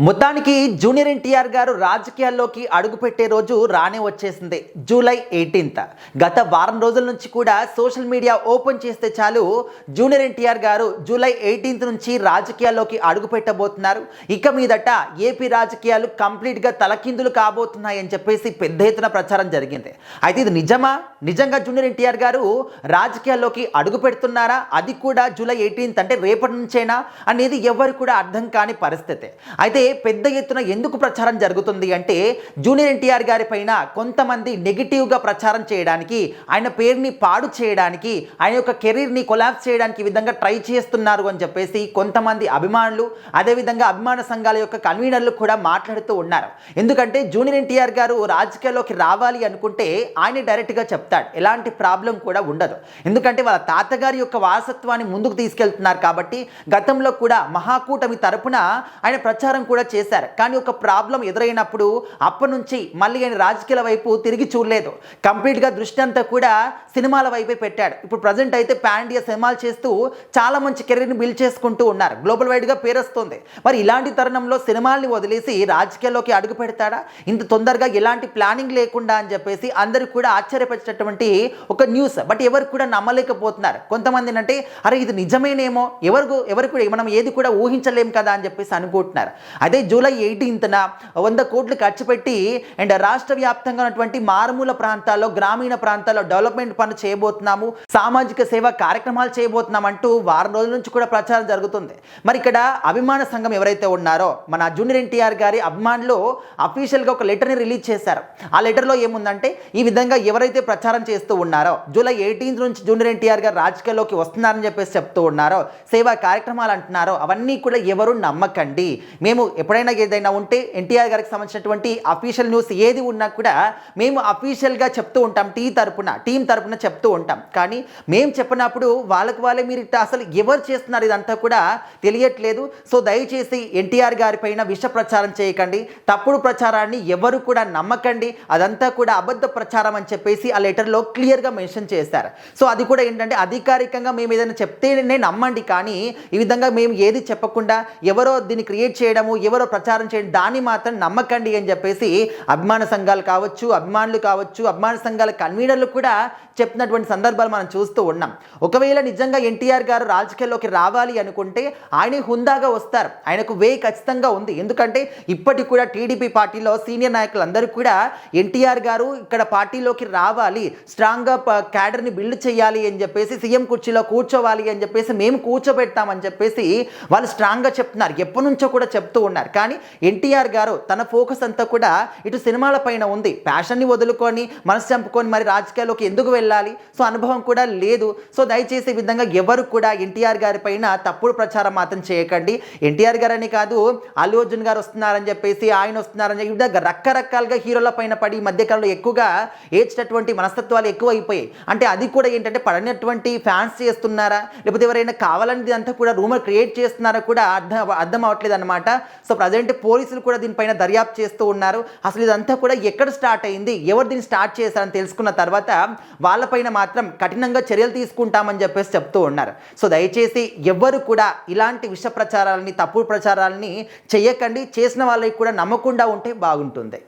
మొత్తానికి జూనియర్ ఎన్టీఆర్ గారు రాజకీయాల్లోకి అడుగుపెట్టే రోజు రానే వచ్చేసింది. July 18th. గత వారం రోజుల నుంచి కూడా సోషల్ మీడియా ఓపెన్ చేస్తే చాలు జూనియర్ ఎన్టీఆర్ గారు జూలై 18th నుంచి రాజకీయాల్లోకి అడుగుపెట్టబోతున్నారు. ఇక మీదట ఏపీ రాజకీయాలు కంప్లీట్గా తలకిందులు కాబోతున్నాయని చెప్పేసి పెద్ద ఎత్తున ప్రచారం జరిగింది. అయితే ఇది నిజమా? నిజంగా జూనియర్ ఎన్టీఆర్ గారు రాజకీయాల్లోకి అడుగు పెడుతున్నారా? అది కూడా జూలై 18th అంటే రేపటి నుంచేనా అనేది ఎవరు కూడా అర్థం కాని పరిస్థితి. అయితే పెద్ద ఎత్తున ఎందుకు ప్రచారం జరుగుతుంది అంటే జూనియర్ ఎన్టీఆర్ గారి పైన కొంతమంది నెగిటివ్గా ప్రచారం చేయడానికి, ఆయన పేరుని పాడు చేయడానికి, ఆయన యొక్క కెరీర్ని కొలాప్స్ చేయడానికి ఈ విధంగా ట్రై చేస్తున్నారు అని చెప్పేసి కొంతమంది అభిమానులు, అదేవిధంగా అభిమాన సంఘాల యొక్క కన్వీనర్లు కూడా మాట్లాడుతూ ఉన్నారు. ఎందుకంటే జూనియర్ ఎన్టీఆర్ గారు రాజకీయాల్లోకి రావాలి అనుకుంటే ఆయన డైరెక్ట్గా చెప్తాడు, ఎలాంటి ప్రాబ్లం కూడా ఉండదు. ఎందుకంటే వాళ్ళ తాతగారి యొక్క వారసత్వాన్ని ముందుకు తీసుకెళ్తున్నారు కాబట్టి గతంలో కూడా మహాకూటమి తరపున ఆయన ప్రచారం కూడా చేశారు. కానీ ఒక ప్రాబ్లం ఎదురైనప్పుడు అప్పటి నుంచి మళ్ళీ ఆయన రాజకీయాల వైపు తిరిగి చూడలేదు. కంప్లీట్గా దృష్టి అంతా కూడా సినిమాల వైపే పెట్టాడు. ఇప్పుడు ప్రజెంట్ అయితే పాన్ ఇండియా సినిమాలు చేస్తూ చాలా మంచి కెరీర్ని బిల్డ్ చేసుకుంటూ ఉన్నారు. గ్లోబల్ వైడ్గా పేరొస్తుంది. మరి ఇలాంటి తరుణంలో సినిమాల్ని వదిలేసి రాజకీయాల్లోకి అడుగు పెడతాడా ఇంత తొందరగా, ఎలాంటి ప్లానింగ్ లేకుండా అని చెప్పేసి అందరూ కూడా ఆశ్చర్యపరిచేటటువంటి ఒక న్యూస్. బట్ ఎవరు కూడా నమ్మలేకపోతున్నారు. కొంతమంది అంటే అరే ఇది నిజమేనేమో, ఎవరు కూడా మనం ఏది కూడా ఊహించలేం కదా అని చెప్పేసి అనుకుంటున్నారు. అదే జూలై 18న 100 కోట్లు ఖర్చు పెట్టి అండ్ రాష్ట్ర వ్యాప్తంగా ఉన్నటువంటి మారుమూల ప్రాంతాల్లో, గ్రామీణ ప్రాంతాల్లో డెవలప్మెంట్ పనులు చేయబోతున్నాము, సామాజిక సేవా కార్యక్రమాలు చేయబోతున్నాం అంటూ వారం రోజుల నుంచి కూడా ప్రచారం జరుగుతుంది. మరి ఇక్కడ అభిమాన సంఘం ఎవరైతే ఉన్నారో మన జూనియర్ ఎన్టీఆర్ గారి అభిమానులు అఫీషియల్గా ఒక లెటర్ని రిలీజ్ చేశారు. ఆ లెటర్లో ఏముందంటే ఈ విధంగా ఎవరైతే ప్రచారం చేస్తూ ఉన్నారో జూలై 18th నుంచి జూనియర్ ఎన్టీఆర్ గారు రాజకీయాల్లోకి వస్తున్నారని చెప్పేసి చెప్తూ ఉన్నారో, సేవా కార్యక్రమాలు అంటున్నారో అవన్నీ కూడా ఎవరు నమ్మకండి. మేము ఎప్పుడైనా ఏదైనా ఉంటే ఎన్టీఆర్ గారికి సంబంధించినటువంటి అఫీషియల్ న్యూస్ ఏది ఉన్నా కూడా మేము అఫీషియల్గా చెప్తూ ఉంటాం, టీం తరపున చెప్తూ ఉంటాం. కానీ మేము చెప్పినప్పుడు వాళ్ళే మీరు అసలు ఎవరు చేస్తున్నారు ఇదంతా కూడా తెలియట్లేదు. సో దయచేసి ఎన్టీఆర్ గారి పైన విష ప్రచారం చేయకండి, తప్పుడు ప్రచారాన్ని ఎవరు కూడా నమ్మకండి, అదంతా కూడా అబద్ధ ప్రచారం అని చెప్పేసి ఆ లెటర్లో క్లియర్గా మెన్షన్ చేశారు. సో అది కూడా ఏంటంటే అధికారికంగా మేము ఏదైనా చెప్తేనే నమ్మండి, కానీ ఈ విధంగా మేము ఏది చెప్పకుండా ఎవరో దీన్ని క్రియేట్ చేయడము, ఎవరో ప్రచారం చేయడం దాన్ని మాత్రం నమ్మకండి అని చెప్పేసి అభిమాన సంఘాలు కావచ్చు, అభిమానులు కావచ్చు, అభిమాన సంఘాల కన్వీనర్లు కూడా చెప్పినటువంటి సందర్భాలు మనం చూస్తూ ఉన్నాం. ఒకవేళ నిజంగా ఎన్టీఆర్ గారు రాజకీయాల్లోకి రావాలి అనుకుంటే ఆయన హుందాగా వస్తారు. ఆయనకు వే ఖచ్చితంగా ఉంది. ఎందుకంటే ఇప్పటికి కూడా టీడీపీ పార్టీలో సీనియర్ నాయకులందరూ కూడా ఎన్టీఆర్ గారు ఇక్కడ పార్టీలోకి రావాలి, స్ట్రాంగ్గా క్యాడర్ని బిల్డ్ చేయాలి అని చెప్పేసి, సీఎం కుర్చీలో కూర్చోవాలి అని చెప్పేసి, మేము కూర్చోబెడతామని చెప్పేసి వాళ్ళు స్ట్రాంగ్గా చెప్తున్నారు. ఎప్పటి నుంచో కూడా చెప్తూ ఉన్నారు. కానీ ఎన్టీఆర్ గారు తన ఫోకస్ అంతా కూడా ఇటు సినిమాల పైన ఉంది. ప్యాషన్ని వదులుకొని మనసు చంపుకొని మరి రాజకీయాల్లోకి ఎందుకు వెళ్ళాలి? సో అనుభవం కూడా లేదు. సో దయచేసి ఈ విధంగా ఎవరు కూడా ఎన్టీఆర్ గారి పైన తప్పుడు ప్రచారం మాత్రం చేయకండి. ఎన్టీఆర్ గారు అని కాదు, అల్లు అర్జున్ గారు వస్తున్నారని చెప్పేసి, ఆయన వస్తున్నారని ఈ విధంగా రకరకాలుగా హీరోల పైన పడి ఈ మధ్యకాలంలో ఎక్కువగా ఏడ్చేటటువంటి మనస్తత్వాలు ఎక్కువ అయిపోయాయి. అంటే అది కూడా ఏంటంటే పడినటువంటి ఫ్యాన్స్ చేస్తున్నారా, లేకపోతే ఎవరైనా కావాలని అంతా కూడా రూమర్ క్రియేట్ చేస్తున్నారా కూడా అర్థం అవ్వట్లేదు అనమాట. సో ప్రజెంట్ పోలీసులు కూడా దీనిపైన దర్యాప్తు చేస్తూ ఉన్నారు. అసలు ఇదంతా కూడా ఎక్కడ స్టార్ట్ అయింది, ఎవరు దీన్ని స్టార్ట్ చేశారని తెలుసుకున్న తర్వాత వాళ్ళపైన మాత్రం కఠినంగా చర్యలు తీసుకుంటామని చెప్పేసి చెప్తూ ఉన్నారు. సో దయచేసి ఎవ్వరు కూడా ఇలాంటి విష ప్రచారాలని, తప్పుడు ప్రచారాలని చేయకండి. చేసిన వాళ్ళకి కూడా నమ్మకుండా ఉంటే బాగుంటుంది.